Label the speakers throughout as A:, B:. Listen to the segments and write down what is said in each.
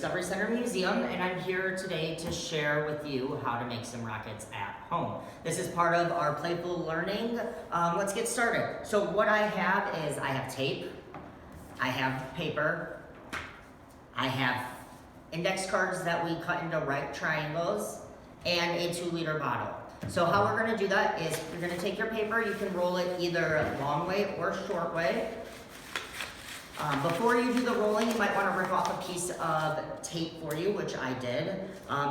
A: Discovery Center Museum, and I'm here today to share with you how to make some rockets at home. This is part of our Playful learning. Let's get started. So what I have is I have tape, I have paper, I have index cards that we cut into right triangles, and a 2-liter bottle. So how we're gonna do that is you're gonna take your paper, you can roll it either long way or short way. Before you do the rolling, you might want to rip off a piece of tape for you, which I did.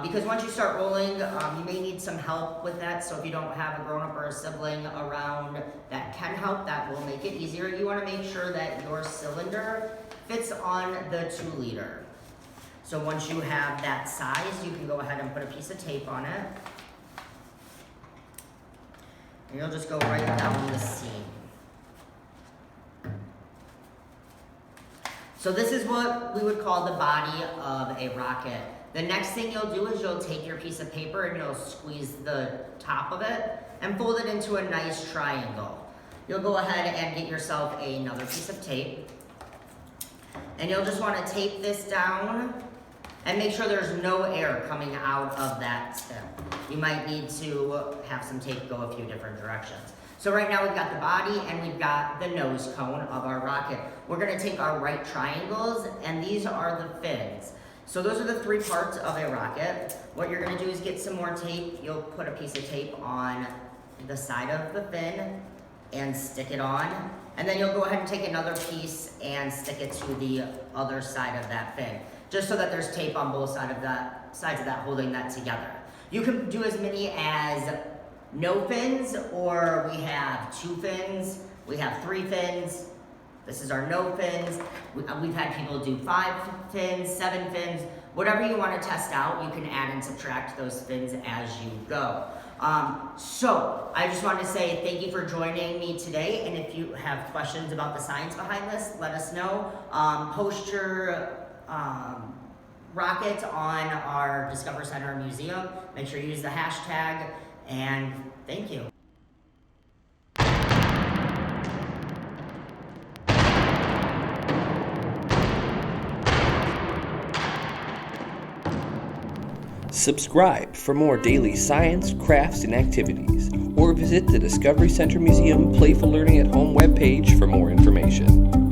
A: Because once you start rolling, you may need some help with that. So if you don't have a grown-up or a sibling around that can help, that will make it easier. You want to make sure that your cylinder fits on the 2-liter. So once you have that size, you can go ahead and put a piece of tape on it. And you'll just go right down the seam. So this is what we would call the body of a rocket. The next thing you'll do is you'll take your piece of paper and you'll squeeze the top of it and fold it into a nice triangle. You'll go ahead and get yourself another piece of tape. And you'll just want to tape this down and make sure there's no air coming out of that stem. You might need to have some tape go a few different directions. So right now we've got the body and we've got the nose cone of our rocket. We're gonna take our right triangles and these are the fins. So those are the 3 parts of a rocket. What you're gonna do is get some more tape. You'll put a piece of tape on the side of the fin and stick it on. And then you'll go ahead and take another piece and stick it to the other side of that fin, just so that there's tape on both sides of that holding that together. You can do as many as no fins, or we have 2 fins, we have 3 fins. This is our no fins. We've had people do 5 fins, 7 fins. Whatever you want to test out, you can add and subtract those fins as you go. So I just wanted to say thank you for joining me today, and if you have questions about the science behind this, let us know. Post your rocket on our Discovery Center Museum. Make sure you use the hashtag, and thank you.
B: Subscribe for more daily science, crafts, and activities, or visit the Discovery Center Museum Playful Learning at Home webpage for more information.